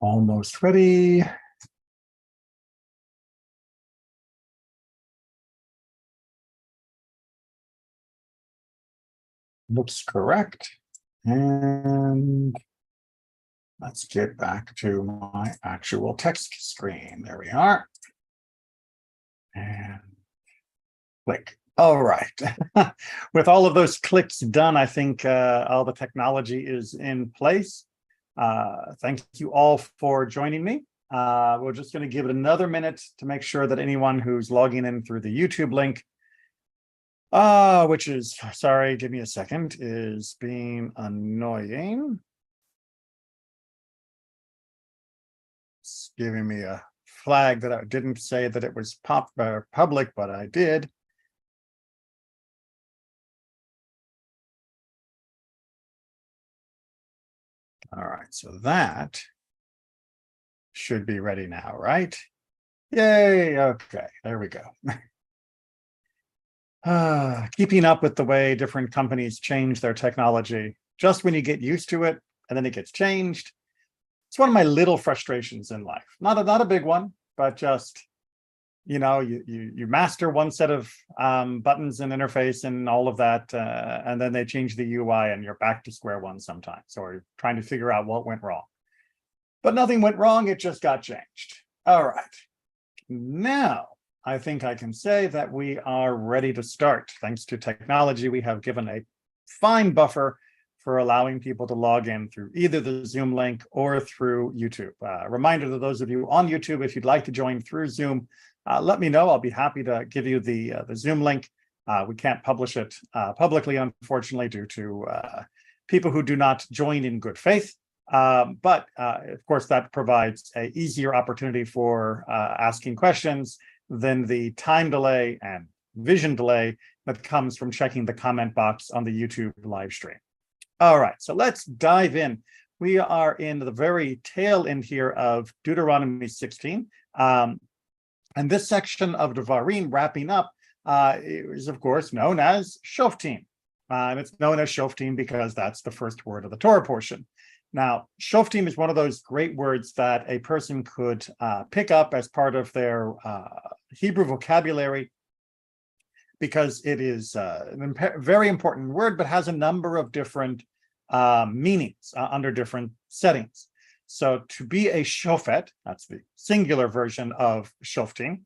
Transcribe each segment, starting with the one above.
Almost ready. Looks correct. And let's get back to my actual text screen. There we are. And click. All right. With all of those clicks done, I think all the technology is in place. Thank you all for joining me. We're just going to give it another minute to make sure that anyone who's logging in through the YouTube link, which is, sorry, give me a second, is being annoying. It's giving me a flag that I didn't say that it was public, but I did. All right, so that should be ready now, right? Yay, okay, there we go. Keeping up with the way different companies change their technology, just when you get used to it, and then it gets changed. It's one of my little frustrations in life. Not a big one, but just, you know, you master one set of buttons and interface and all of that, and then they change the UI and you're back to square one sometimes, or you're trying to figure out what went wrong. But nothing went wrong, it just got changed. All right, now I think I can say that we are ready to start. Thanks to technology, we have given a fine buffer for allowing people to log in through either the Zoom link or through YouTube. Reminder to those of you on YouTube, if you'd like to join through Zoom, let me know. I'll be happy to give you the Zoom link. We can't publish it publicly, unfortunately, due to people who do not join in good faith. But of course, that provides an easier opportunity for asking questions than the time delay and vision delay that comes from checking the comment box on the YouTube live stream. All right, so let's dive in. We are in the very tail end here of Deuteronomy 16. And this section of Devarim wrapping up is, of course, known as Shoftim. And it's known as Shoftim because that's the first word of the Torah portion. Now, Shoftim is one of those great words that a person could pick up as part of their Hebrew vocabulary, because it is a very important word, but has a number of different meanings under different settings. So to be a shofet, that's the singular version of shoftim,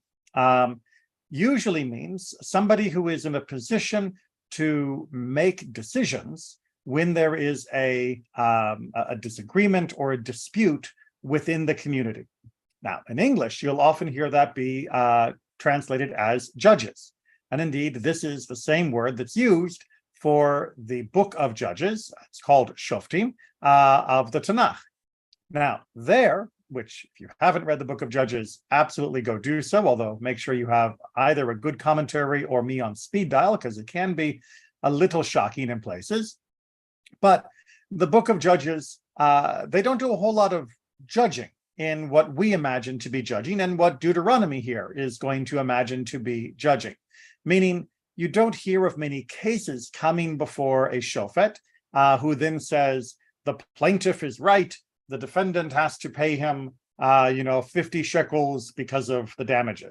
usually means somebody who is in a position to make decisions when there is a disagreement or a dispute within the community. Now, in English, you'll often hear that be translated as judges. And indeed, this is the same word that's used for the book of Judges. It's called Shoftim of the Tanakh. Now, there, which if you haven't read the book of Judges, absolutely go do so, although make sure you have either a good commentary or me on speed dial, because it can be a little shocking in places. But the book of Judges, they don't do a whole lot of judging in what we imagine to be judging and what Deuteronomy here is going to imagine to be judging. Meaning you don't hear of many cases coming before a shofet who then says the plaintiff is right, the defendant has to pay him 50 shekels because of the damage.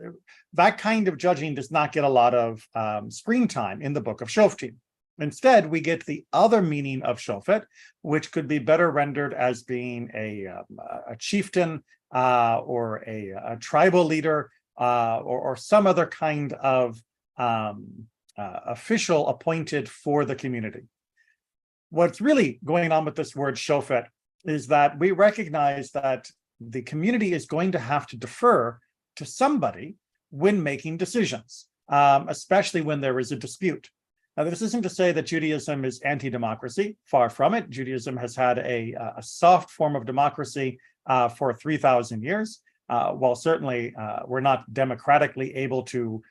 That kind of judging does not get a lot of screen time in the book of Shoftim. Instead, we get the other meaning of shofet, which could be better rendered as being a chieftain or a tribal leader or some other kind of official appointed for the community. What's really going on with this word shofet is that we recognize that the community is going to have to defer to somebody when making decisions, especially when there is a dispute. Now, this isn't to say that Judaism is anti-democracy. Far from it. Judaism has had a soft form of democracy for 3,000 years. While certainly we're not democratically able to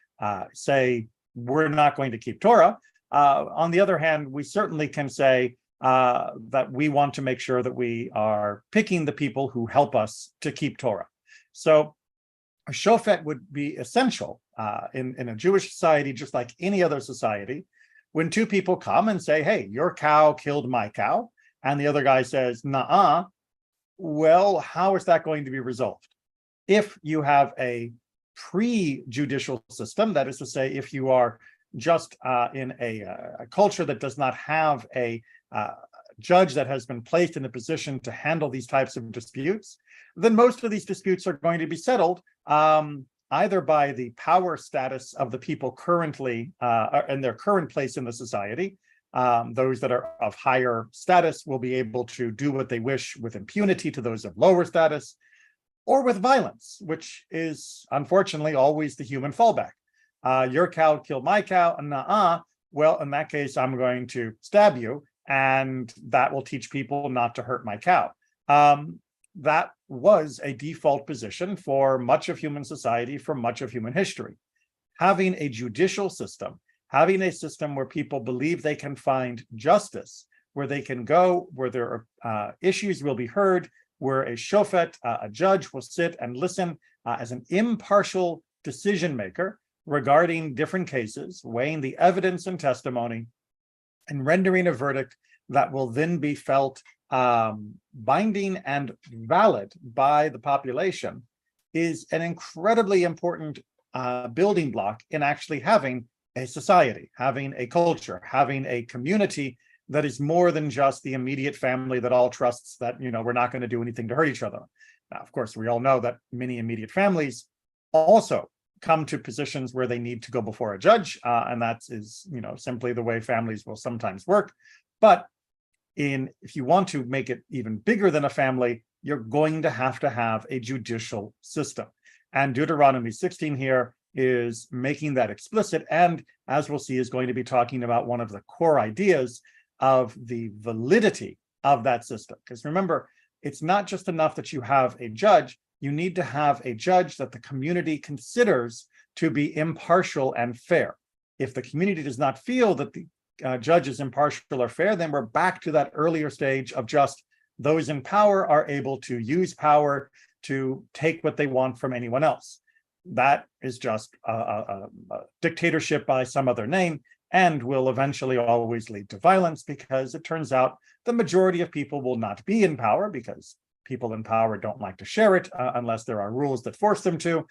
say we're not going to keep Torah, on the other hand, we certainly can say that we want to make sure that we are picking the people who help us to keep Torah. So a shofet would be essential in a Jewish society, just like any other society. When two people come and say, hey, your cow killed my cow, and the other guy says, nah, Well, how is that going to be resolved? If you have a pre-judicial system, that is to say, if you are just in a culture that does not have a judge that has been placed in a position to handle these types of disputes, then most of these disputes are going to be settled either by the power status of the people currently in their current place in the society. Those that are of higher status will be able to do what they wish with impunity to those of lower status, or with violence, which is unfortunately always the human fallback. Your cow killed my cow, well, in that case, I'm going to stab you, and that will teach people not to hurt my cow. That was a default position for much of human society, for much of human history. Having a judicial system, having a system where people believe they can find justice, where they can go, where their issues will be heard, where a shofet, a judge, will sit and listen as an impartial decision maker regarding different cases, weighing the evidence and testimony, and rendering a verdict that will then be felt binding and valid by the population, is an incredibly important building block in actually having a society, having a culture, having a community that is more than just the immediate family that all trusts that, we're not going to do anything to hurt each other. Now, of course, we all know that many immediate families also come to positions where they need to go before a judge, and that is, simply the way families will sometimes work. But if you want to make it even bigger than a family, you're going to have a judicial system. And Deuteronomy 16 here is making that explicit, and as we'll see, is going to be talking about one of the core ideas of the validity of that system. Because remember, it's not just enough that you have a judge, you need to have a judge that the community considers to be impartial and fair. If the community does not feel that the judge is impartial or fair, then we're back to that earlier stage of just those in power are able to use power to take what they want from anyone else. That is just a dictatorship by some other name, and will eventually always lead to violence, because it turns out the majority of people will not be in power, because people in power don't like to share it unless there are rules that force them to.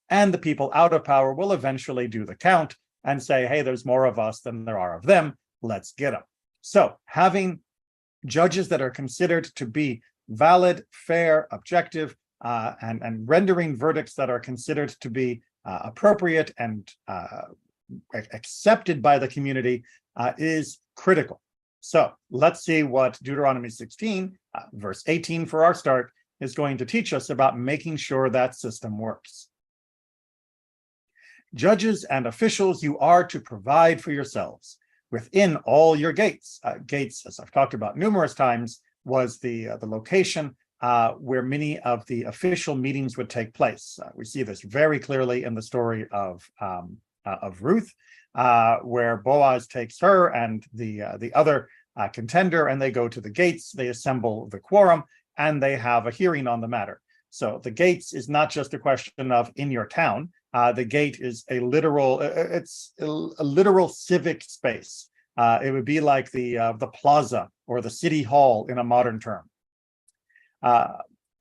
And the people out of power will eventually do the count and say, hey, there's more of us than there are of them. Let's get them. So having judges that are considered to be valid, fair, objective, and rendering verdicts that are considered to be appropriate and accepted by the community is critical. So let's see what Deuteronomy 16, verse 18 for our start, is going to teach us about making sure that system works. Judges and officials, you are to provide for yourselves within all your gates. Gates, as I've talked about numerous times, was the location where many of the official meetings would take place. We see this very clearly in the story of Ruth, where Boaz takes her and the other contender, and they go to the gates, they assemble the quorum, and they have a hearing on the matter. So the gates is not just a question of in your town. The gate is a literal civic space. It would be like the plaza or the city hall in a modern term.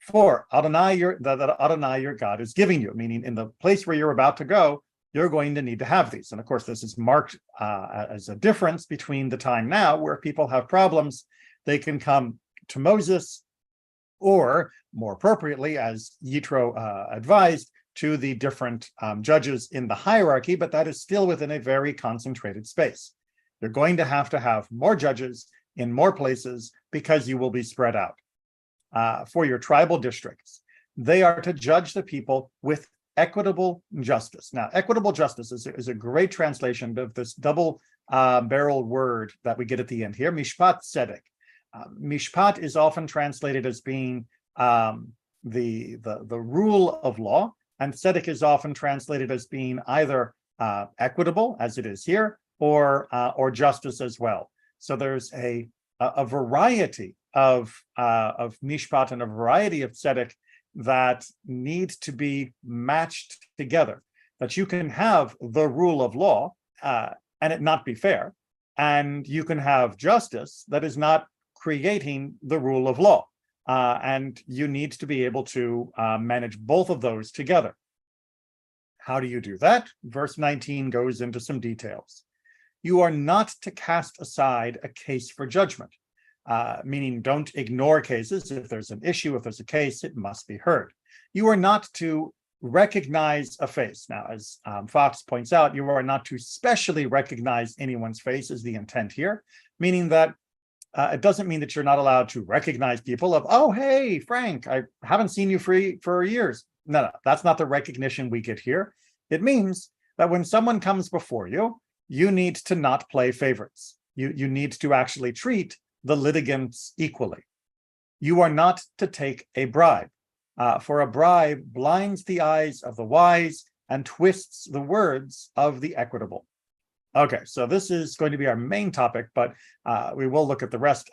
For Adonai, Adonai your God is giving you, meaning in the place where you're about to go, you're going to need to have these. And of course, this is marked as a difference between the time now where people have problems. They can come to Moses, or more appropriately, as Yitro advised, to the different judges in the hierarchy, but that is still within a very concentrated space. You're going to have more judges in more places because you will be spread out. For your tribal districts, they are to judge the people with equitable justice. Now, equitable justice is a great translation of this double-barreled word that we get at the end here, mishpat tzedek. Mishpat is often translated as being the rule of law, and tzedek is often translated as being either equitable, as it is here, or justice as well. So there's a variety of mishpat and a variety of tzedek that need to be matched together. That you can have the rule of law and it not be fair, and you can have justice that is not creating the rule of law. and you need to be able to manage both of those together. How do you do that? Verse 19 goes into some details. You are not to cast aside a case for judgment, meaning don't ignore cases. If there's an issue, if there's a case, it must be heard. You are not to recognize a face. Now, as Fox points out, you are not to specially recognize anyone's face is the intent here, meaning that it doesn't mean that you're not allowed to recognize people of, oh, hey, Frank, I haven't seen you for years. No, that's not the recognition we get here. It means that when someone comes before you, you need to not play favorites. You need to actually treat the litigants equally. You are not to take a bribe, for a bribe blinds the eyes of the wise and twists the words of the equitable. Okay, so this is going to be our main topic, but we will look at the rest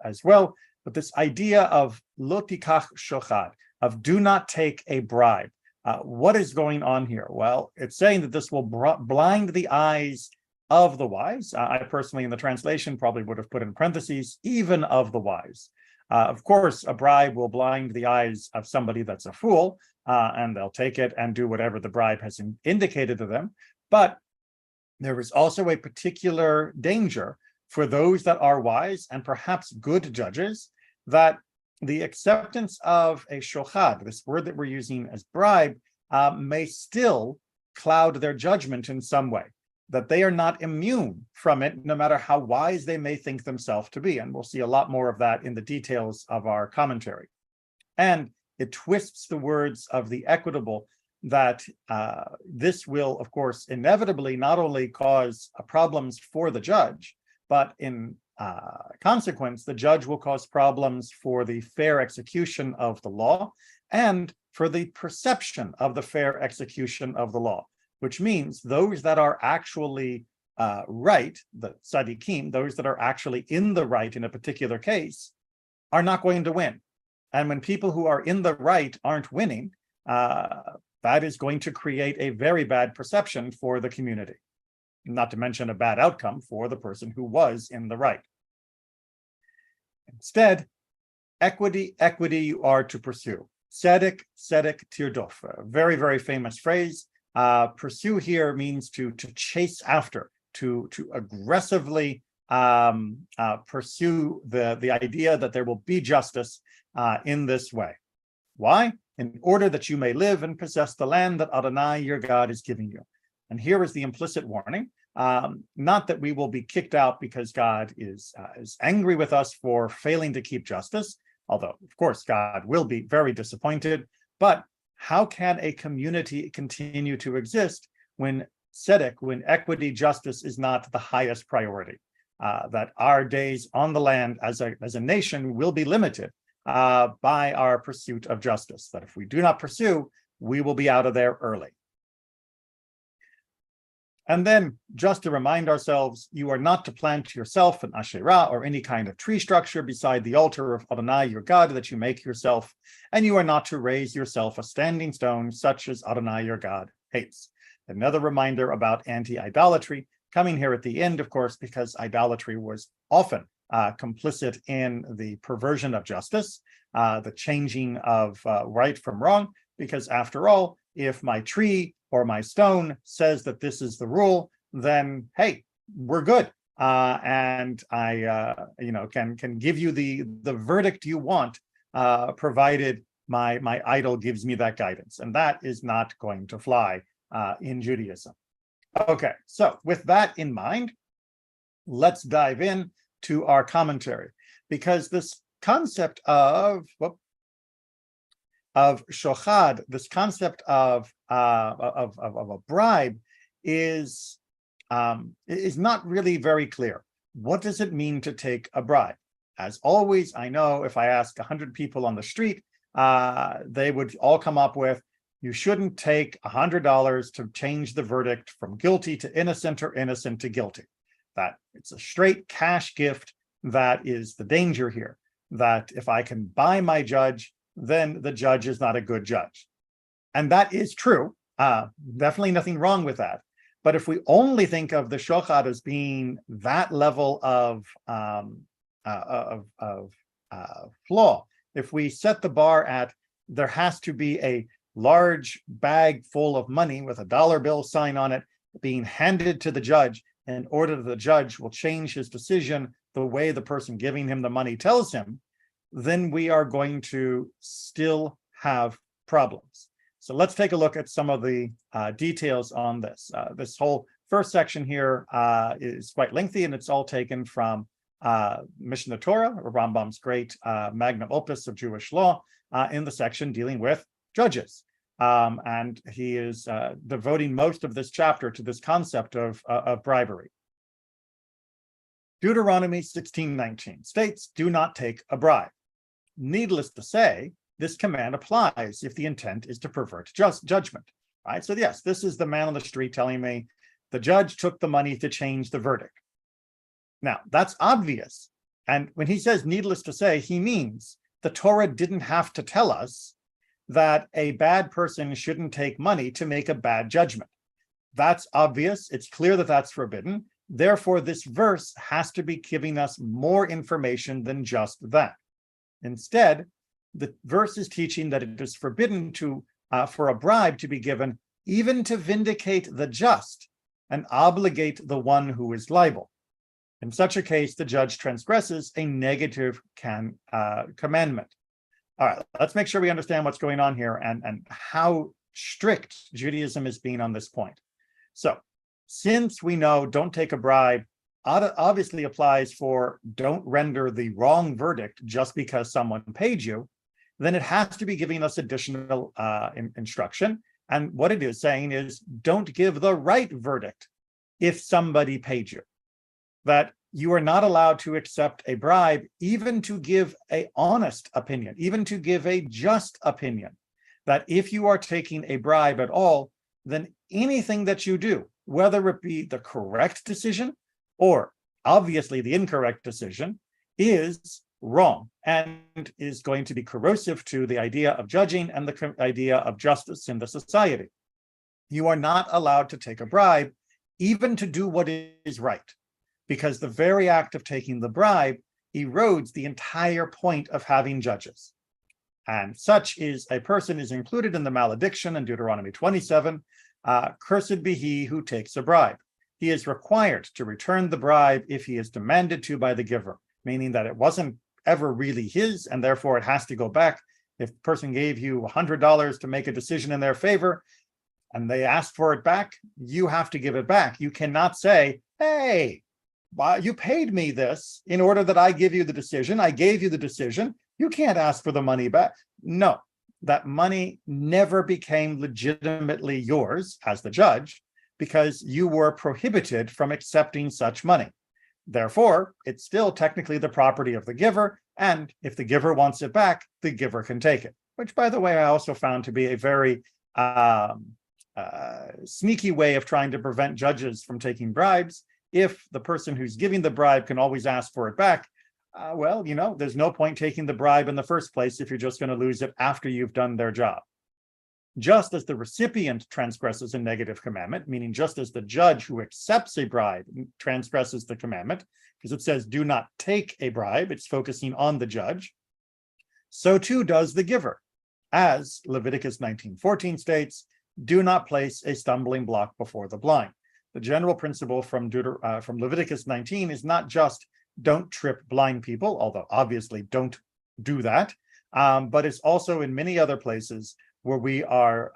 as well. But this idea of lo tikach shochad, of do not take a bribe. What is going on here? Well, it's saying that this will blind the eyes of the wise. I personally, in the translation, probably would have put in parentheses, even of the wise. Of course, a bribe will blind the eyes of somebody that's a fool, and they'll take it and do whatever the bribe has indicated to them. But there is also a particular danger for those that are wise and perhaps good judges, that the acceptance of a shochad, this word that we're using as bribe, may still cloud their judgment in some way, that they are not immune from it, no matter how wise they may think themselves to be. And we'll see a lot more of that in the details of our commentary. And it twists the words of the equitable, that this will, of course, inevitably not only cause problems for the judge, but in consequence, the judge will cause problems for the fair execution of the law and for the perception of the fair execution of the law, which means those that are actually right, the tzaddikim, those that are actually in the right in a particular case, are not going to win. And when people who are in the right aren't winning, that is going to create a very bad perception for the community, not to mention a bad outcome for the person who was in the right. Instead, equity you are to pursue. Tzedek tirdof, a very, very famous phrase. Pursue here means to chase after, to aggressively pursue the idea that there will be justice in this way. Why? In order that you may live and possess the land that Adonai, your God, is giving you. And here is the implicit warning, not that we will be kicked out because God is angry with us for failing to keep justice, although, of course, God will be very disappointed, but how can a community continue to exist when tzedek, when equity, justice is not the highest priority? That our days on the land as a nation will be limited by our pursuit of justice, that if we do not pursue, we will be out of there early. And then, just to remind ourselves, you are not to plant yourself an asherah or any kind of tree structure beside the altar of Adonai, your God, that you make yourself, and you are not to raise yourself a standing stone such as Adonai, your God, hates. Another reminder about anti-idolatry, coming here at the end, of course, because idolatry was often complicit in the perversion of justice, the changing of right from wrong, because after all, if my tree or my stone says that this is the rule, then hey, we're good, and I, can give you the verdict you want, provided my idol gives me that guidance, and that is not going to fly in Judaism. Okay, so with that in mind, let's dive in to our commentary, because this concept of shochad, this concept of a bribe is not really very clear. What does it mean to take a bribe? As always, I know if I ask 100 people on the street, they would all come up with, you shouldn't take $100 to change the verdict from guilty to innocent or innocent to guilty. That it's a straight cash gift. That is the danger here, that if I can buy my judge, then the judge is not a good judge. And that is true. Definitely nothing wrong with that. But if we only think of the shochad as being that level of flaw if we set the bar at there has to be a large bag full of money with a dollar bill sign on it being handed to the judge in order that the judge will change his decision the way the person giving him the money tells him, then we are going to still have problems. So let's take a look at some of the details on this. This whole first section here is quite lengthy, and it's all taken from Mishneh Torah, or Rambam's great magnum opus of Jewish law, in the section dealing with judges. And he is devoting most of this chapter to this concept of bribery. Deuteronomy 16:19 states, "Do not take a bribe." Needless to say, this command applies if the intent is to pervert judgment, right? So yes, this is the man on the street telling me the judge took the money to change the verdict. Now, that's obvious. And when he says needless to say, he means the Torah didn't have to tell us that a bad person shouldn't take money to make a bad judgment. That's obvious. It's clear that that's forbidden. Therefore, this verse has to be giving us more information than just that. Instead, the verse is teaching that it is forbidden for a bribe to be given even to vindicate the just and obligate the one who is liable. In such a case, the judge transgresses a negative commandment. All right, let's make sure we understand what's going on here and how strict Judaism is being on this point. So, since we know don't take a bribe obviously applies for don't render the wrong verdict just because someone paid you, then it has to be giving us additional instruction. And what it is saying is don't give the right verdict if somebody paid you. That you are not allowed to accept a bribe, even to give an honest opinion, even to give a just opinion. That if you are taking a bribe at all, then anything that you do, whether it be the correct decision or obviously the incorrect decision, is wrong and is going to be corrosive to the idea of judging and the idea of justice in the society. You are not allowed to take a bribe, even to do what is right, because the very act of taking the bribe erodes the entire point of having judges. And such is a person is included in the malediction in Deuteronomy 27, cursed be he who takes a bribe. He is required to return the bribe if he is demanded to by the giver, meaning that it wasn't ever really his, and therefore it has to go back. If the person gave you $100 to make a decision in their favor, and they ask for it back, you have to give it back. You cannot say, hey, you paid me this in order that I give you the decision. I gave you the decision. You can't ask for the money back. No, that money never became legitimately yours as the judge because you were prohibited from accepting such money. Therefore, it's still technically the property of the giver. And if the giver wants it back, the giver can take it, which, by the way, I also found to be a very sneaky way of trying to prevent judges from taking bribes. If the person who's giving the bribe can always ask for it back, well, you know, there's no point taking the bribe in the first place if you're just going to lose it after you've done their job. Just as the recipient transgresses a negative commandment, meaning just as the judge who accepts a bribe transgresses the commandment, because it says do not take a bribe, it's focusing on the judge, so too does the giver. As Leviticus 19:14 states, do not place a stumbling block before the blind. The general principle from Leviticus 19 is not just don't trip blind people, although obviously don't do that, but it's also in many other places where we are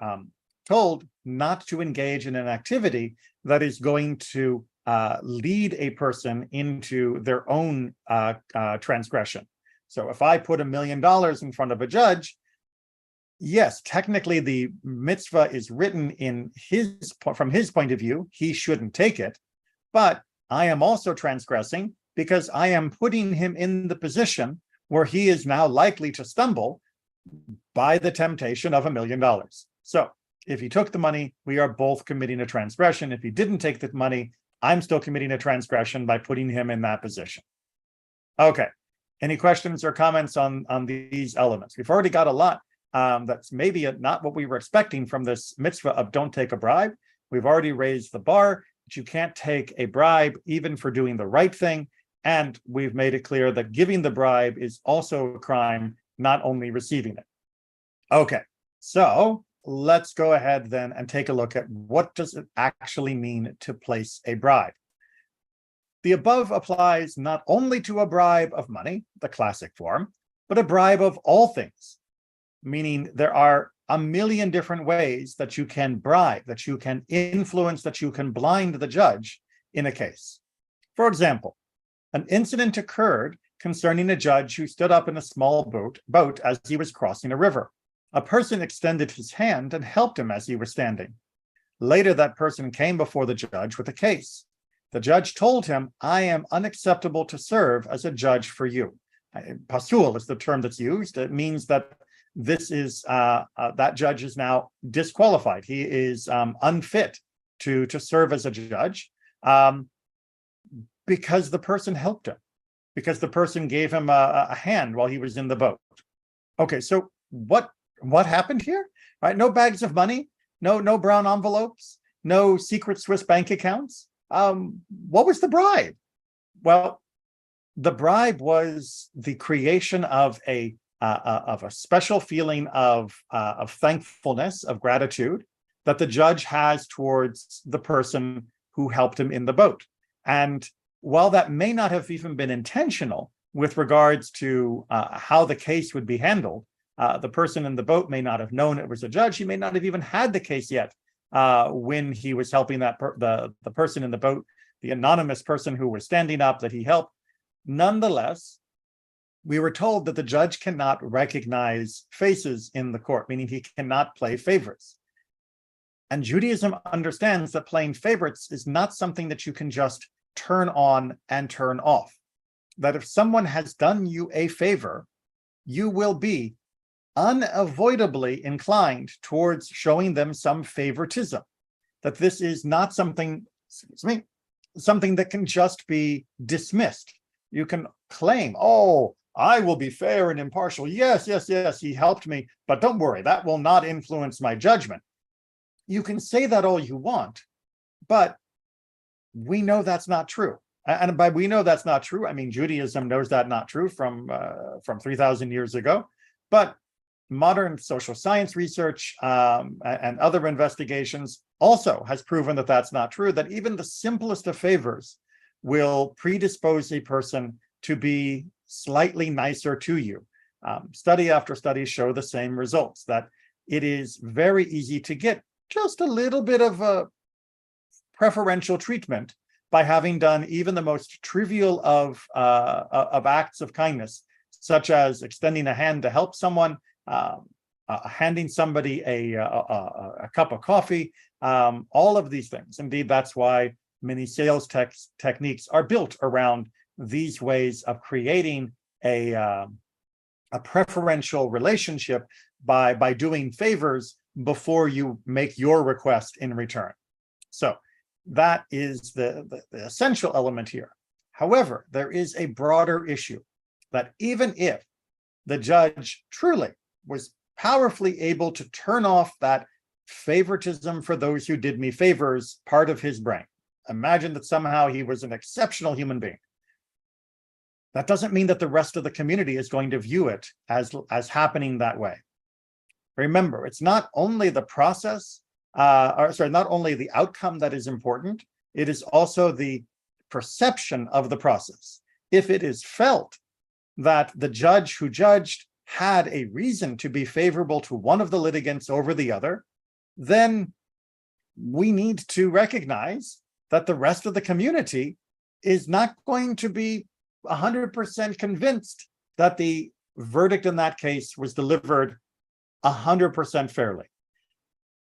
told not to engage in an activity that is going to lead a person into their own transgression. So if I put $1 million in front of a judge, yes, technically the mitzvah is written from his point of view, he shouldn't take it, but I am also transgressing because I am putting him in the position where he is now likely to stumble by the temptation of $1 million. So if he took the money, we are both committing a transgression. If he didn't take the money, I'm still committing a transgression by putting him in that position. Okay, any questions or comments on these elements? We've already got a lot that's maybe not what we were expecting from this mitzvah of don't take a bribe. We've already raised the bar that you can't take a bribe even for doing the right thing. And we've made it clear that giving the bribe is also a crime not only receiving it. Okay, so let's go ahead then and take a look at what does it actually mean to place a bribe. The above applies not only to a bribe of money, the classic form, but a bribe of all things, meaning there are a million different ways that you can bribe, that you can influence, that you can blind the judge in a case. For example, an incident occurred concerning a judge who stood up in a small boat as he was crossing a river. A person extended his hand and helped him as he was standing. Later, that person came before the judge with a case. The judge told him, "I am unacceptable to serve as a judge for you." Pasul is the term that's used. It means that this is that judge is now disqualified. He is unfit to serve as a judge because the person helped him, because the person gave him a hand while he was in the boat. Okay, so what happened here? Right? No bags of money, no brown envelopes, no secret Swiss bank accounts. What was the bribe? Well, the bribe was the creation of a special feeling of thankfulness, of gratitude that the judge has towards the person who helped him in the boat. And while that may not have even been intentional with regards to how the case would be handled, the person in the boat may not have known it was a judge. He may not have even had the case yet when he was helping the person in the boat, the anonymous person who was standing up that he helped. Nonetheless, we were told that the judge cannot recognize faces in the court, meaning he cannot play favorites. And Judaism understands that playing favorites is not something that you can just turn on and turn off. That if someone has done you a favor, you will be unavoidably inclined towards showing them some favoritism. That this is not something that can just be dismissed. You can claim, "Oh, I will be fair and impartial. Yes, he helped me, but don't worry, that will not influence my judgment." You can say that all you want, but we know that's not true. And by we know that's not true, I mean Judaism knows that not true from 3,000 years ago. But modern social science research and other investigations also has proven that that's not true, that even the simplest of favors will predispose a person to be slightly nicer to you. Study after study show the same results, that it is very easy to get just a little bit of a preferential treatment by having done even the most trivial of acts of kindness, such as extending a hand to help someone, handing somebody a cup of coffee, all of these things. Indeed, that's why many sales techniques are built around these ways of creating a preferential relationship by doing favors before you make your request in return. So that is the essential element here. However, there is a broader issue that even if the judge truly was powerfully able to turn off that favoritism for those who did me favors part of his brain, imagine that somehow he was an exceptional human being, that doesn't mean that the rest of the community is going to view it as happening that way. Remember, it's not only the process, not only the outcome that is important, it is also the perception of the process. If it is felt that the judge who judged had a reason to be favorable to one of the litigants over the other, then we need to recognize that the rest of the community is not going to be 100% convinced that the verdict in that case was delivered 100% fairly.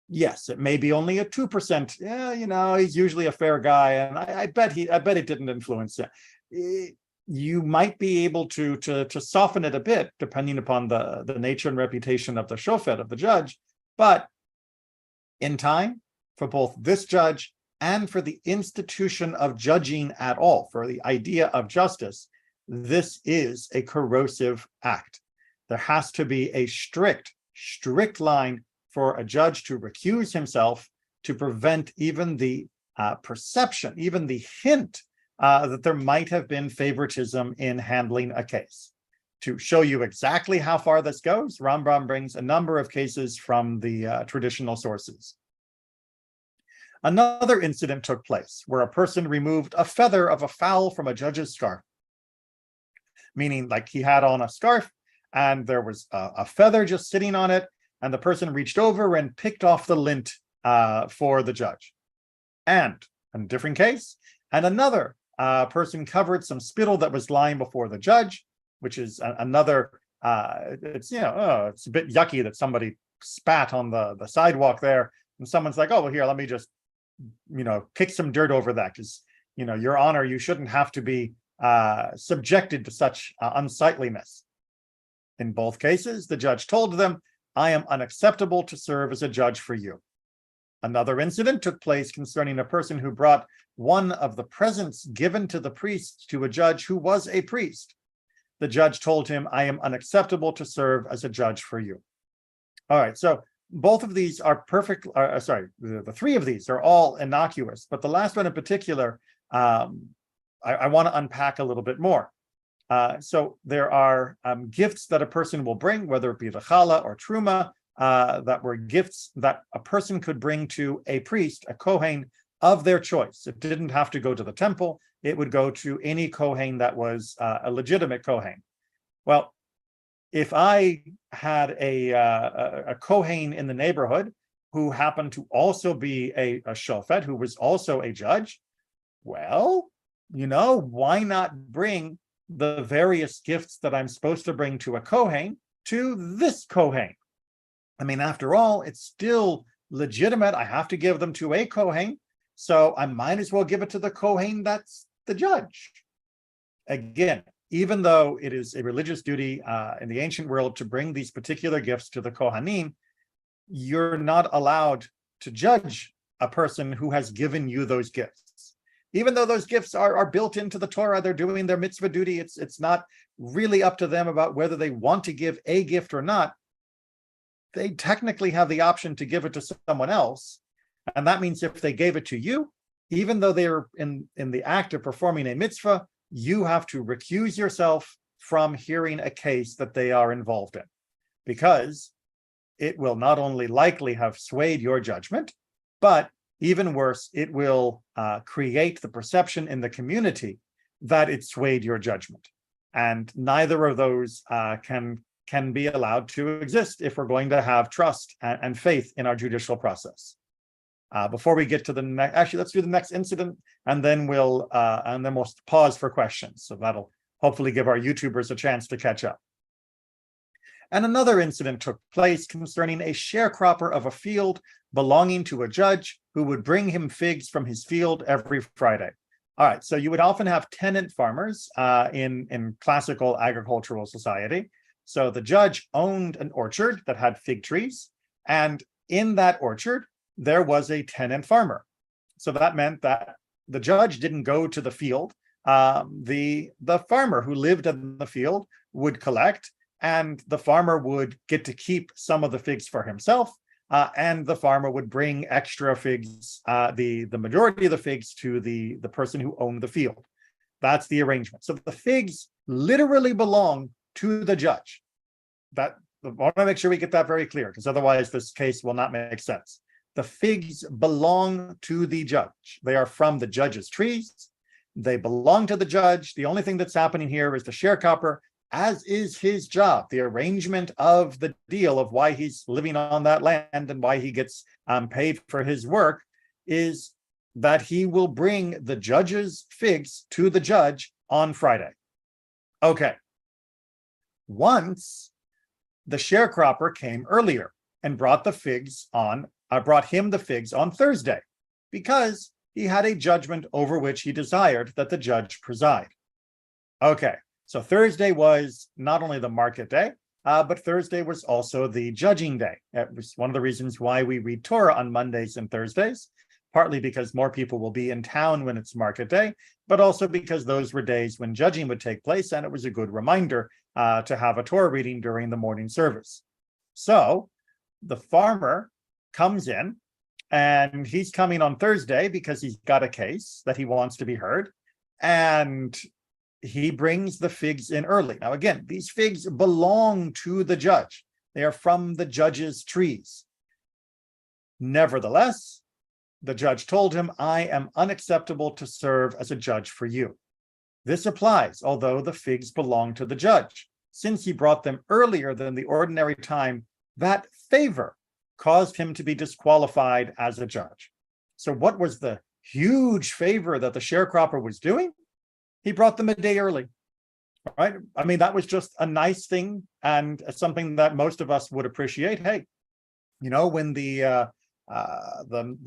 Yes, it may be only a 2%. Yeah, he's usually a fair guy, and I bet it didn't influence it. You might be able to soften it a bit, depending upon the nature and reputation of the shofet, of the judge. But in time, for both this judge and for the institution of judging at all, for the idea of justice, this is a corrosive act. There has to be a strict line for a judge to recuse himself to prevent even the perception, even the hint that there might have been favoritism in handling a case. To show you exactly how far this goes, Rambam brings a number of cases from the traditional sources. Another incident took place where a person removed a feather of a fowl from a judge's scarf, meaning like he had on a scarf and there was a feather just sitting on it, and the person reached over and picked off the lint for the judge. And in a different case, and another person covered some spittle that was lying before the judge, which is another, it's a bit yucky that somebody spat on the sidewalk there, and someone's like, oh, well, here, let me just, kick some dirt over that, because, Your Honor, you shouldn't have to be subjected to such unsightliness. In both cases, the judge told them, I am unacceptable to serve as a judge for you. Another incident took place concerning a person who brought one of the presents given to the priest to a judge who was a priest. The judge told him, I am unacceptable to serve as a judge for you. All right, so both of these are perfect, the three of these are all innocuous, but the last one in particular, I want to unpack a little bit more. So there are gifts that a person will bring, whether it be the challah or truma, that were gifts that a person could bring to a priest, a kohen of their choice. It didn't have to go to the temple. It would go to any kohen that was a legitimate kohen. Well, if I had a kohen in the neighborhood who happened to also be a shofet, who was also a judge, well, why not bring the various gifts that I'm supposed to bring to a kohen to this kohen? I mean, after all, it's still legitimate. I have to give them to a kohen, so I might as well give it to the kohen that's the judge. Again, even though it is a religious duty in the ancient world to bring these particular gifts to the kohanim, you're not allowed to judge a person who has given you those gifts. Even though those gifts are built into the Torah, they're doing their mitzvah duty. It's not really up to them about whether they want to give a gift or not. They technically have the option to give it to someone else. And that means if they gave it to you, even though they're in the act of performing a mitzvah, you have to recuse yourself from hearing a case that they are involved in, because it will not only likely have swayed your judgment, but even worse, it will create the perception in the community that it swayed your judgment. And neither of those can be allowed to exist if we're going to have trust and faith in our judicial process. Before we get to the next, actually, let's do the next incident, and then we'll pause for questions. So that'll hopefully give our YouTubers a chance to catch up. And another incident took place concerning a sharecropper of a field belonging to a judge who would bring him figs from his field every Friday. All right, so you would often have tenant farmers in classical agricultural society. So the judge owned an orchard that had fig trees, and in that orchard, there was a tenant farmer. So that meant that the judge didn't go to the field. The farmer who lived in the field would collect, and the farmer would get to keep some of the figs for himself, and the farmer would bring extra figs, the majority of the figs, to the person who owned the field. That's the arrangement. So the figs literally belong to the judge. I want to make sure we get that very clear, because otherwise this case will not make sense. The figs belong to the judge. They are from the judge's trees. They belong to the judge. The only thing that's happening here is the sharecropper, as is his job, the arrangement of the deal of why he's living on that land and why he gets paid for his work, is that he will bring the judge's figs to the judge on Friday. Okay. Once the sharecropper came earlier and brought him the figs on Thursday, because he had a judgment over which he desired that the judge preside. Okay, so Thursday was not only the market day, but Thursday was also the judging day. It was one of the reasons why we read Torah on Mondays and Thursdays, partly because more people will be in town when it's market day, but also because those were days when judging would take place, and it was a good reminder to have a Torah reading during the morning service. So the farmer comes in, and he's coming on Thursday because he's got a case that he wants to be heard. And he brings the figs in early. Now, again, these figs belong to the judge. They are from the judge's trees. Nevertheless, the judge told him, I am unacceptable to serve as a judge for you. This applies, although the figs belong to the judge. Since he brought them earlier than the ordinary time, that favor caused him to be disqualified as a judge. So what was the huge favor that the sharecropper was doing? He brought them a day early, right? I mean, that was just a nice thing and something that most of us would appreciate. Hey, when the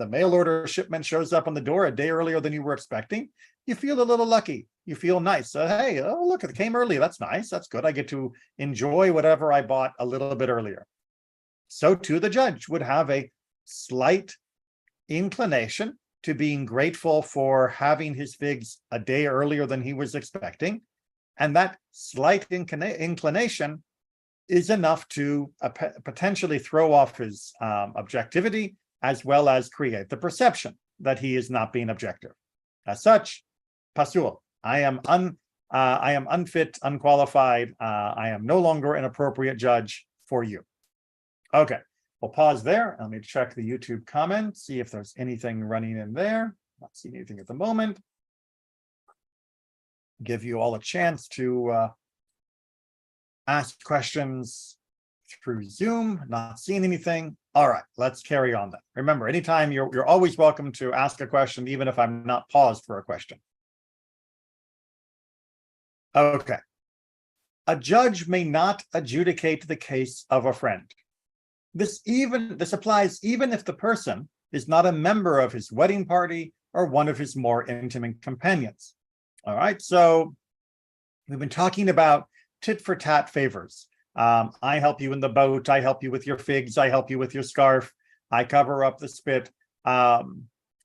mail order shipment shows up on the door a day earlier than you were expecting, you feel a little lucky. You feel nice. Hey, oh, look, it came early. That's nice. That's good. I get to enjoy whatever I bought a little bit earlier. So too, the judge would have a slight inclination to being grateful for having his figs a day earlier than he was expecting. And that slight inclination is enough to potentially throw off his objectivity, as well as create the perception that he is not being objective. As such, pasul, I am unfit, unqualified. I am no longer an appropriate judge for you. Okay, we'll pause there. Let me check the YouTube comments, see if there's anything running in there. Not seeing anything at the moment. Give you all a chance to ask questions through Zoom. Not seeing anything. All right, let's carry on then. Remember, anytime you're always welcome to ask a question, even if I'm not paused for a question. Okay. A judge may not adjudicate the case of a friend. This applies even if the person is not a member of his wedding party or one of his more intimate companions. All right, so we've been talking about tit for tat favors. I help you in the boat. I help you with your figs. I help you with your scarf. I cover up the spit. All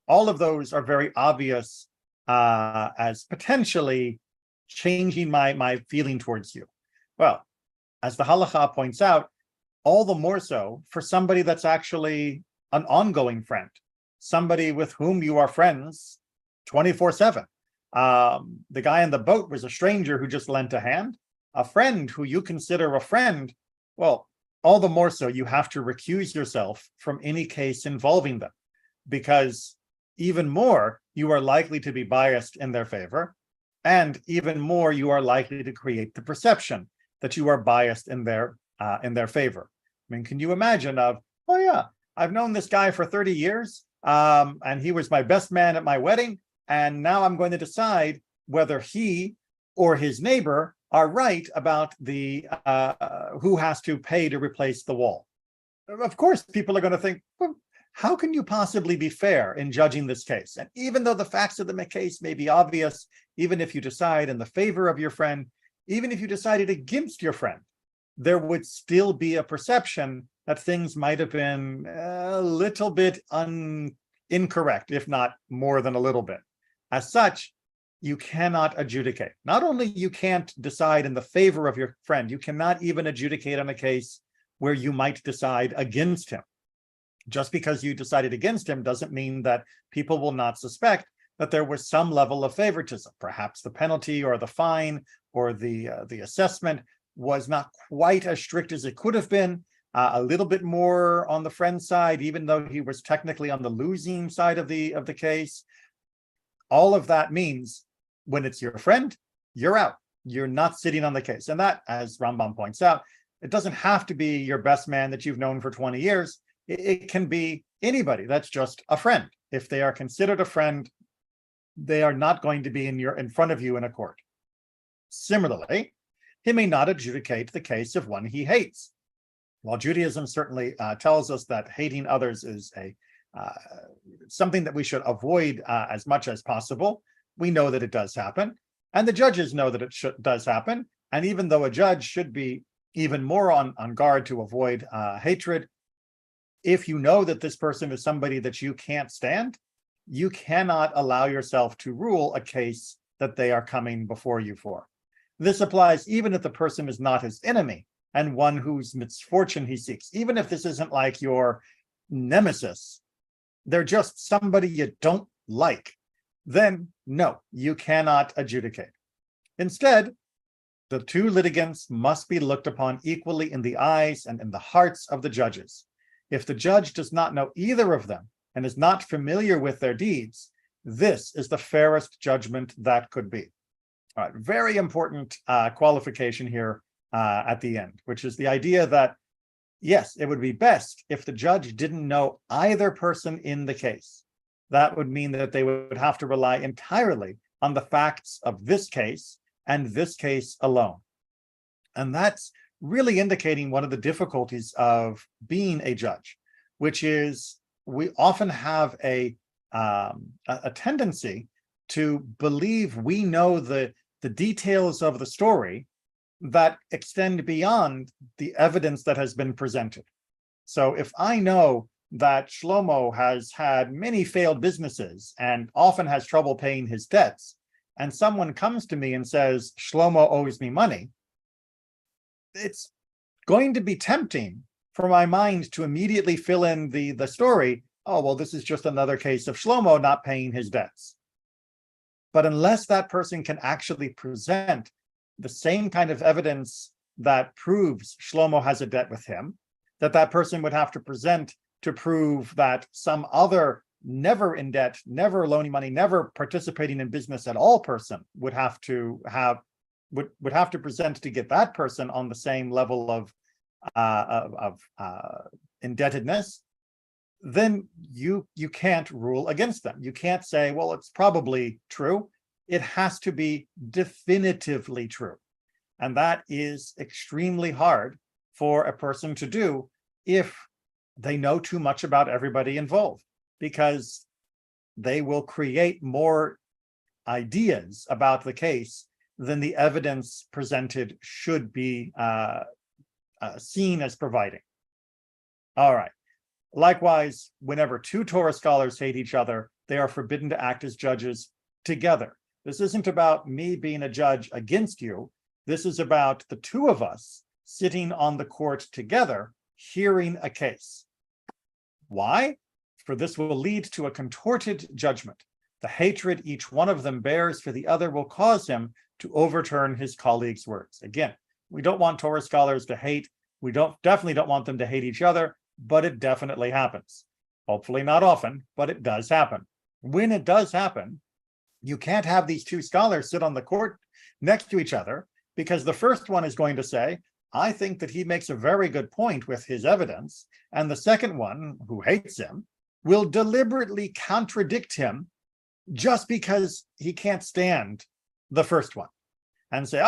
of those are very obvious as potentially changing my feeling towards you. Well, as the halakha points out, all the more so for somebody that's actually an ongoing friend, somebody with whom you are friends 24/7. The guy in the boat was a stranger who just lent a hand. A friend who you consider a friend, well, all the more so you have to recuse yourself from any case involving them, because even more you are likely to be biased in their favor, and even more you are likely to create the perception that you are biased in their favor. I mean, can you imagine oh yeah, I've known this guy for 30 years, and he was my best man at my wedding, and now I'm going to decide whether he or his neighbor are right about the who has to pay to replace the wall. Of course, people are going to think, well, how can you possibly be fair in judging this case? And even though the facts of the case may be obvious, even if you decide in the favor of your friend, even if you decided against your friend, there would still be a perception that things might have been a little bit incorrect, if not more than a little bit. As such, you cannot adjudicate. Not only you can't decide in the favor of your friend, you cannot even adjudicate on a case where you might decide against him. Just because you decided against him doesn't mean that people will not suspect that there was some level of favoritism. Perhaps the penalty or the fine or the assessment was not quite as strict as it could have been, a little bit more on the friend's side, even though he was technically on the losing side of the case. All of that means when it's your friend, you're out. You're not sitting on the case. And that, as Rambam points out, it doesn't have to be your best man that you've known for 20 years. It can be anybody that's just a friend. If they are considered a friend, they are not going to be in front of you in a court. Similarly, he may not adjudicate the case of one he hates. While Judaism certainly tells us that hating others is something that we should avoid as much as possible, we know that it does happen, and the judges know that it does happen. And even though a judge should be even more on guard to avoid hatred, if you know that this person is somebody that you can't stand, you cannot allow yourself to rule a case that they are coming before you for. This applies even if the person is not his enemy and one whose misfortune he seeks. Even if this isn't like your nemesis, they're just somebody you don't like, then no, you cannot adjudicate. Instead, the two litigants must be looked upon equally in the eyes and in the hearts of the judges. If the judge does not know either of them and is not familiar with their deeds, this is the fairest judgment that could be. All right, very important qualification here at the end, which is the idea that, yes, it would be best if the judge didn't know either person in the case. That would mean that they would have to rely entirely on the facts of this case and this case alone. And that's really indicating one of the difficulties of being a judge, which is we often have a tendency to believe we know the details of the story that extend beyond the evidence that has been presented. So if I know that Shlomo has had many failed businesses and often has trouble paying his debts, and someone comes to me and says, Shlomo owes me money, it's going to be tempting for my mind to immediately fill in the story, oh, well, this is just another case of Shlomo not paying his debts. But unless that person can actually present the same kind of evidence that proves Shlomo has a debt with him, that person would have to present to prove that some other never in debt, never loaning money, never participating in business at all person would have to present to get that person on the same level of indebtedness, then you can't rule against them. You can't say, well, it's probably true. It has to be definitively true. And that is extremely hard for a person to do if they know too much about everybody involved, because they will create more ideas about the case than the evidence presented should be seen as providing. All right. Likewise, whenever two Torah scholars hate each other, they are forbidden to act as judges together. This isn't about me being a judge against you. This is about the two of us sitting on the court together, hearing a case. Why? For this will lead to a contorted judgment. The hatred each one of them bears for the other will cause him to overturn his colleague's words. Again, we don't want Torah scholars to hate. We definitely don't want them to hate each other, but it definitely happens. Hopefully not often, but it does happen. When it does happen, you can't have these two scholars sit on the court next to each other, because the first one is going to say, I think that he makes a very good point with his evidence, and the second one, who hates him, will deliberately contradict him just because he can't stand the first one, and say,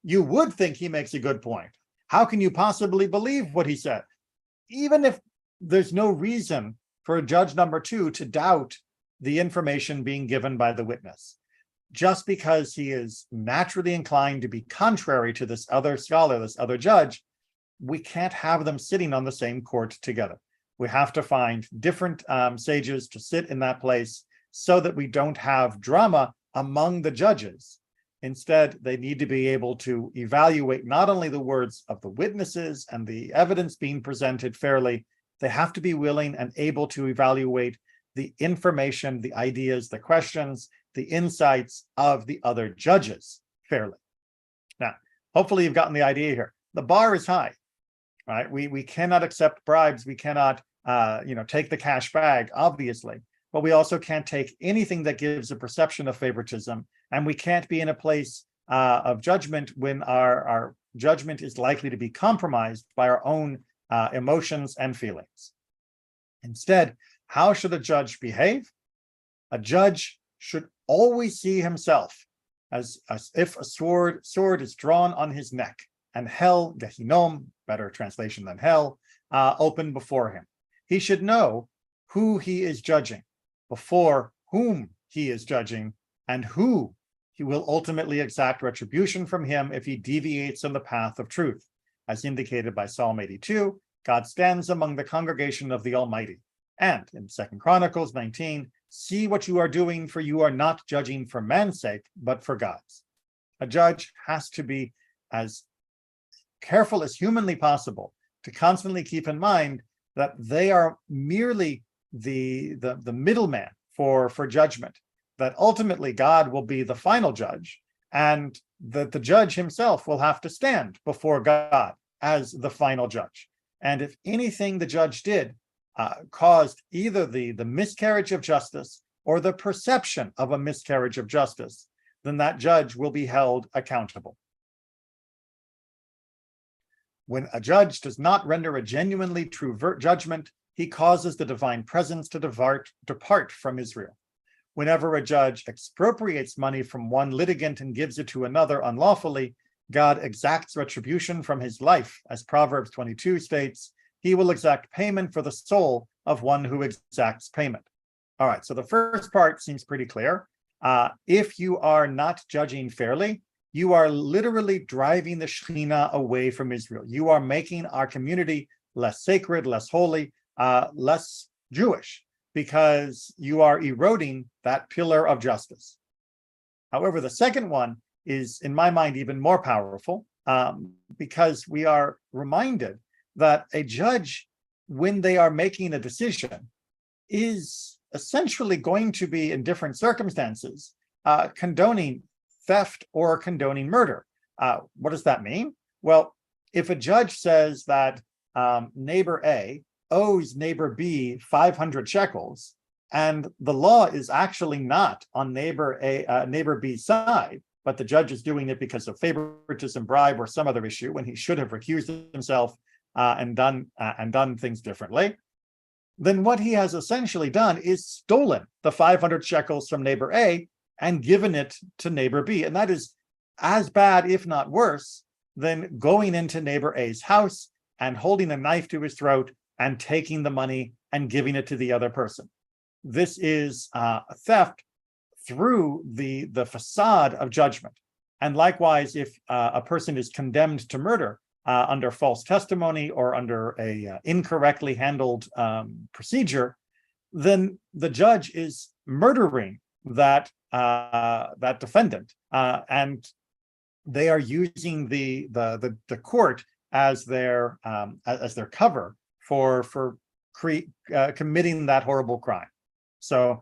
you would think he makes a good point. How can you possibly believe what he said? Even if there's no reason for a judge number two to doubt the information being given by the witness, just because he is naturally inclined to be contrary to this other scholar, this other judge, we can't have them sitting on the same court together. We have to find different sages to sit in that place so that we don't have drama among the judges. Instead, they need to be able to evaluate not only the words of the witnesses and the evidence being presented fairly, they have to be willing and able to evaluate the information, the ideas, the questions, the insights of the other judges fairly. Now, hopefully you've gotten the idea here. The bar is high, right? We cannot accept bribes. We cannot, take the cash bag, obviously, but we also can't take anything that gives a perception of favoritism. And we can't be in a place of judgment when our judgment is likely to be compromised by our own emotions and feelings. Instead, how should a judge behave? A judge should always see himself as if a sword is drawn on his neck, and hell, Gehinom, better translation than hell, open before him. He should know who he is judging, before whom he is judging, and who he will ultimately exact retribution from him if he deviates from the path of truth. As indicated by Psalm 82, God stands among the congregation of the Almighty. And in 2 Chronicles 19, see what you are doing, for you are not judging for man's sake, but for God's. A judge has to be as careful as humanly possible to constantly keep in mind that they are merely the middleman for judgment, that ultimately God will be the final judge, and the judge himself will have to stand before God as the final judge. And if anything the judge did caused either the miscarriage of justice or the perception of a miscarriage of justice, then that judge will be held accountable. When a judge does not render a genuinely true judgment, he causes the divine presence to depart from Israel. Whenever a judge expropriates money from one litigant and gives it to another unlawfully, God exacts retribution from his life. As Proverbs 22 states, he will exact payment for the soul of one who exacts payment. All right, so the first part seems pretty clear. If you are not judging fairly, you are literally driving the Shekhinah away from Israel. You are making our community less sacred, less holy, less Jewish, because you are eroding that pillar of justice. However, the second one is, in my mind, even more powerful, because we are reminded that a judge, when they are making a decision, is essentially going to be, in different circumstances, condoning theft or condoning murder. What does that mean? Well, if a judge says that neighbor A owes neighbor B 500 shekels, and the law is actually not on neighbor B's side, but the judge is doing it because of favoritism, bribe, or some other issue, when he should have recused himself and done things differently, then what he has essentially done is stolen the 500 shekels from neighbor A and given it to neighbor B. And that is as bad, if not worse, than going into neighbor A's house and holding a knife to his throat and taking the money and giving it to the other person. This is theft through the facade of judgment. And likewise, if a person is condemned to murder under false testimony or under a incorrectly handled procedure, then the judge is murdering that defendant, and they are using the court as their cover for committing that horrible crime. So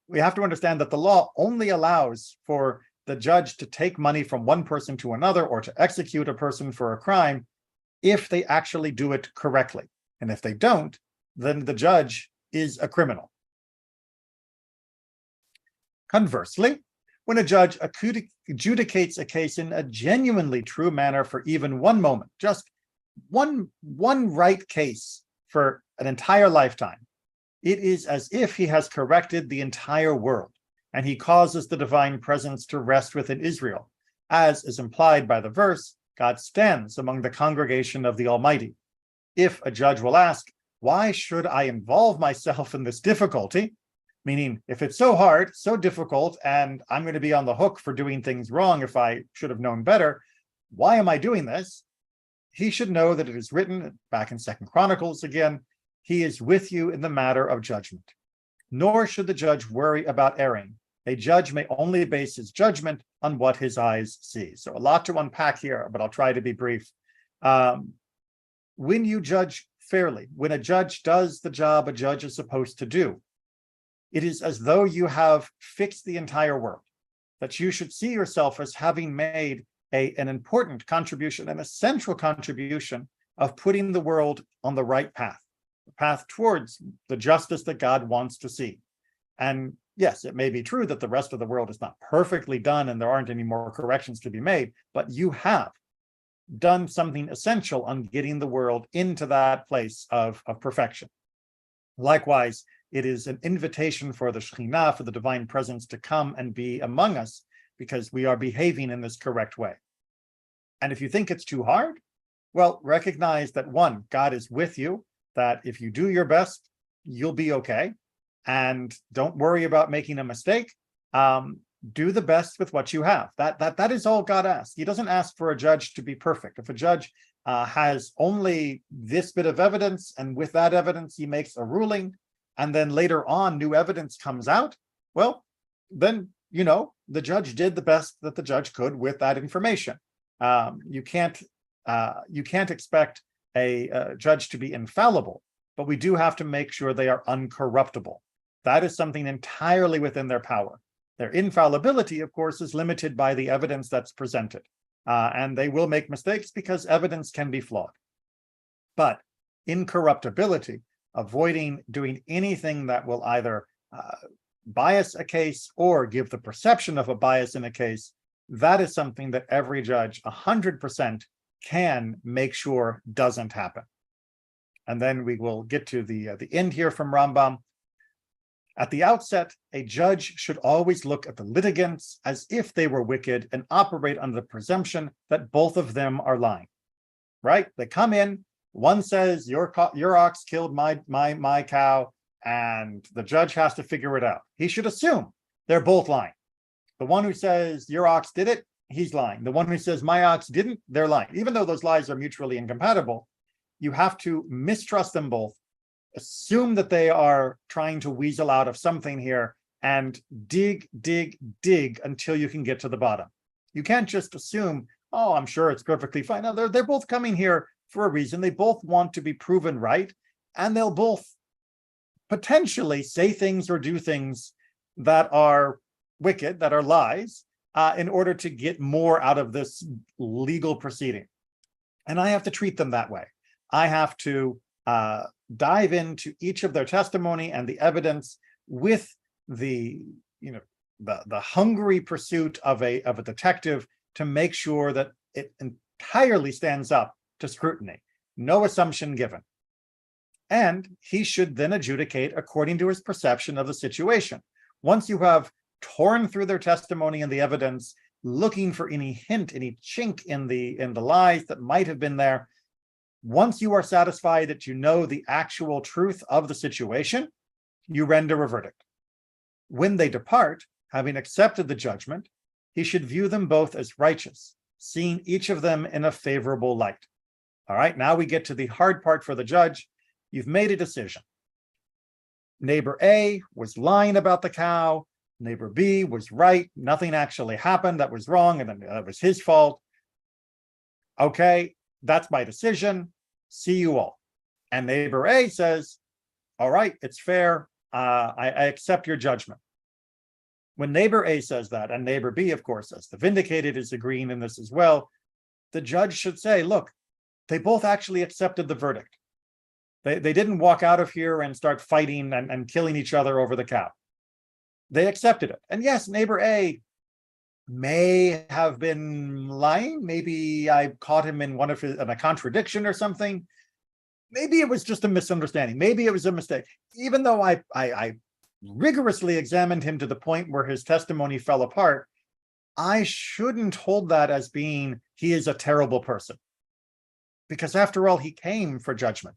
we have to understand that the law only allows for the judge to take money from one person to another or to execute a person for a crime if they actually do it correctly. And if they don't, then the judge is a criminal. Conversely, when a judge adjudicates a case in a genuinely true manner for even one moment, just one right case for an entire lifetime, it is as if he has corrected the entire world, and he causes the divine presence to rest within Israel. As is implied by the verse, God stands among the congregation of the Almighty. If a judge will ask, why should I involve myself in this difficulty? Meaning, if it's so hard, so difficult, and I'm going to be on the hook for doing things wrong if I should have known better, why am I doing this? He should know that it is written, back in 2 Chronicles again, he is with you in the matter of judgment. Nor should the judge worry about erring. A judge may only base his judgment on what his eyes see. So a lot to unpack here, but I'll try to be brief. When you judge fairly, when a judge does the job a judge is supposed to do, it is as though you have fixed the entire world, that you should see yourself as having made an important contribution, an essential contribution of putting the world on the right path, the path towards the justice that God wants to see. And yes, it may be true that the rest of the world is not perfectly done and there aren't any more corrections to be made, but you have done something essential on getting the world into that place of perfection. Likewise, it is an invitation for the Shekhinah, for the divine presence, to come and be among us because we are behaving in this correct way. And if you think it's too hard, well, recognize that one, God is with you, that if you do your best, you'll be okay. And don't worry about making a mistake. Do the best with what you have. That is all God asks. He doesn't ask for a judge to be perfect. If a judge has only this bit of evidence, and with that evidence he makes a ruling, and then later on new evidence comes out, well, then, the judge did the best that the judge could with that information. You can't expect a judge to be infallible, but we do have to make sure they are uncorruptible. That is something entirely within their power. Their infallibility, of course, is limited by the evidence that's presented. And they will make mistakes because evidence can be flawed. But incorruptibility, avoiding doing anything that will either bias a case or give the perception of a bias in a case, that is something that every judge 100% can make sure doesn't happen. And then we will get to the end here from Rambam. At the outset, a judge should always look at the litigants as if they were wicked and operate under the presumption that both of them are lying. Right? They come in, one says your ox killed my cow, and the judge has to figure it out. He should assume they're both lying. The one who says your ox did it, he's lying. The one who says my ox didn't, they're lying. Even though those lies are mutually incompatible, you have to mistrust them both, assume that they are trying to weasel out of something here, and dig until you can get to the bottom. You can't just assume, oh, I'm sure it's perfectly fine. No, they're both coming here for a reason. They both want to be proven right, and they'll both potentially say things or do things that are wicked, that are lies, in order to get more out of this legal proceeding. And I have to treat them that way. I have to dive into each of their testimony and the evidence with the hungry pursuit of a detective to make sure that it entirely stands up to scrutiny. No assumption given. And he should then adjudicate according to his perception of the situation. Once you have torn through their testimony and the evidence, looking for any hint, any chink in the lies that might have been there, once you are satisfied that you know the actual truth of the situation, you render a verdict. When they depart, having accepted the judgment, he should view them both as righteous, seeing each of them in a favorable light. All right, now we get to the hard part for the judge. You've made a decision. Neighbor A was lying about the cow. Neighbor B was right. Nothing actually happened that was wrong, and that was his fault. Okay, that's my decision. See you all. And neighbor A says, all right, it's fair. I accept your judgment. When neighbor A says that, and neighbor B, of course, as the vindicated is agreeing in this as well, the judge should say, look, they both actually accepted the verdict. They didn't walk out of here and start fighting and killing each other over the cow. They accepted it. And yes, neighbor A may have been lying. Maybe I caught him in a contradiction or something. Maybe it was just a misunderstanding. Maybe it was a mistake. Even though I rigorously examined him to the point where his testimony fell apart, I shouldn't hold that as being he is a terrible person. Because after all, he came for judgment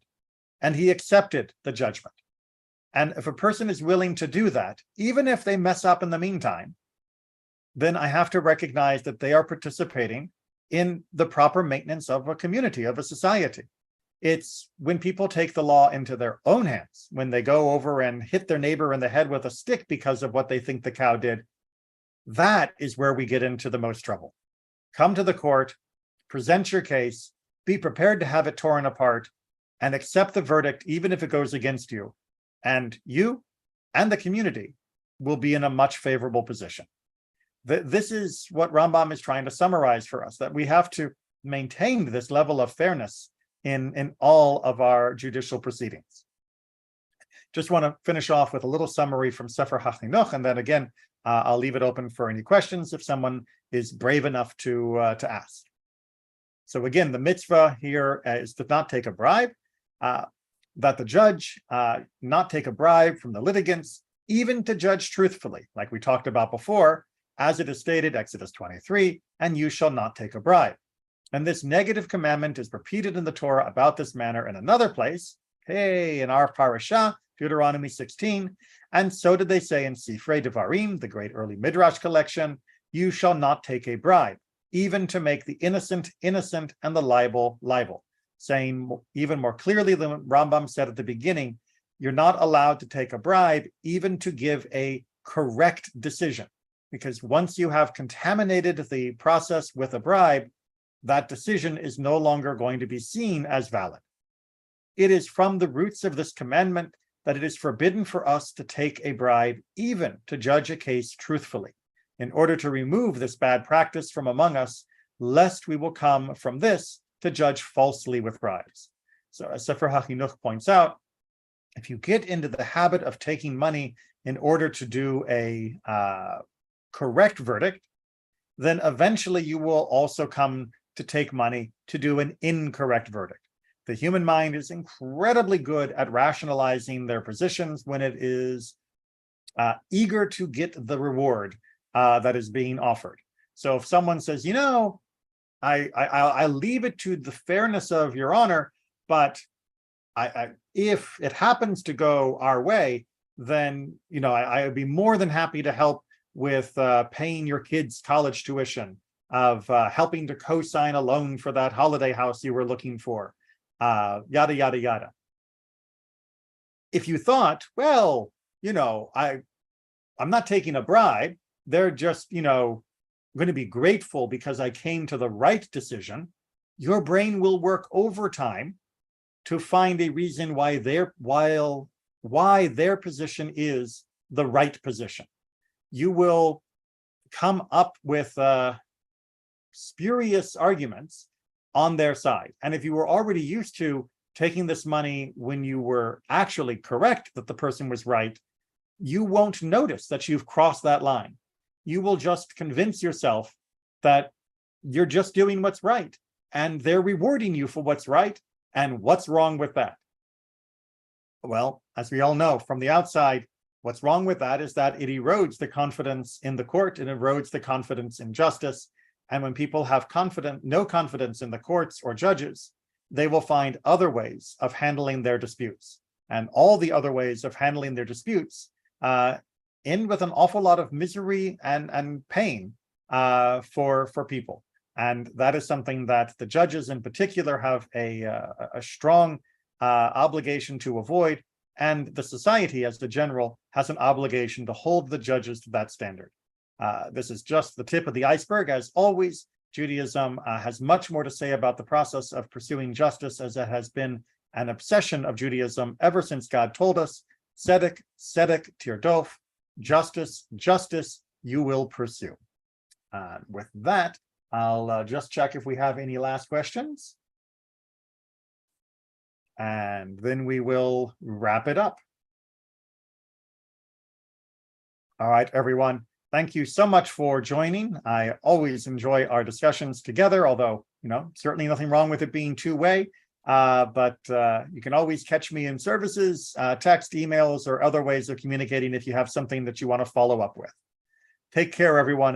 and he accepted the judgment. And if a person is willing to do that, even if they mess up in the meantime, then I have to recognize that they are participating in the proper maintenance of a community, of a society. It's when people take the law into their own hands, when they go over and hit their neighbor in the head with a stick because of what they think the cow did, that is where we get into the most trouble. Come to the court, present your case, be prepared to have it torn apart, and accept the verdict, even if it goes against you. And you and the community will be in a much favorable position. This is what Rambam is trying to summarize for us, that we have to maintain this level of fairness in all of our judicial proceedings. Just want to finish off with a little summary from Sefer HaChinuch, and then again, I'll leave it open for any questions if someone is brave enough to ask. So again, the mitzvah here is to not take a bribe, that the judge not take a bribe from the litigants, even to judge truthfully, like we talked about before, as it is stated, Exodus 23, and you shall not take a bribe. And this negative commandment is repeated in the Torah about this manner in another place, in our parasha, Deuteronomy 16, and so did they say in Sifrei Devarim, the great early Midrash collection, you shall not take a bribe, even to make the innocent innocent and the liable liable, saying even more clearly than Rambam said at the beginning, you're not allowed to take a bribe even to give a correct decision, because once you have contaminated the process with a bribe, that decision is no longer going to be seen as valid. It is from the roots of this commandment that it is forbidden for us to take a bribe, even to judge a case truthfully, in order to remove this bad practice from among us, lest we will come from this to judge falsely with bribes. So as Sefer HaChinuch points out, if you get into the habit of taking money in order to do a correct verdict, then eventually you will also come to take money to do an incorrect verdict. The human mind is incredibly good at rationalizing their positions when it is eager to get the reward that is being offered. So if someone says, I leave it to the fairness of your honor, but if it happens to go our way, then I would be more than happy to help with paying your kids' college tuition, of helping to co-sign a loan for that holiday house you were looking for, yada, yada, yada. If you thought, well, I'm not taking a bribe, they're just, going to be grateful because I came to the right decision, your brain will work overtime to find a reason why their position is the right position. You will come up with spurious arguments on their side. And if you were already used to taking this money when you were actually correct that the person was right, you won't notice that you've crossed that line. You will just convince yourself that you're just doing what's right, and they're rewarding you for what's right, and what's wrong with that? Well, as we all know from the outside, what's wrong with that is that it erodes the confidence in the court, and erodes the confidence in justice. And when people have no confidence in the courts or judges, they will find other ways of handling their disputes. And all the other ways of handling their disputes end with an awful lot of misery and pain for people. And that is something that the judges in particular have a strong obligation to avoid. And the society as the general has an obligation to hold the judges to that standard. This is just the tip of the iceberg. As always, Judaism has much more to say about the process of pursuing justice, as it has been an obsession of Judaism ever since God told us, Tzedek, Tzedek, Tirdof, justice, justice, you will pursue. With that, I'll just check if we have any last questions. And then we will wrap it up. All right, everyone. Thank you so much for joining. I always enjoy our discussions together, although, certainly nothing wrong with it being two-way. But you can always catch me in services, text, emails, or other ways of communicating if you have something that you want to follow up with. Take care, everyone. And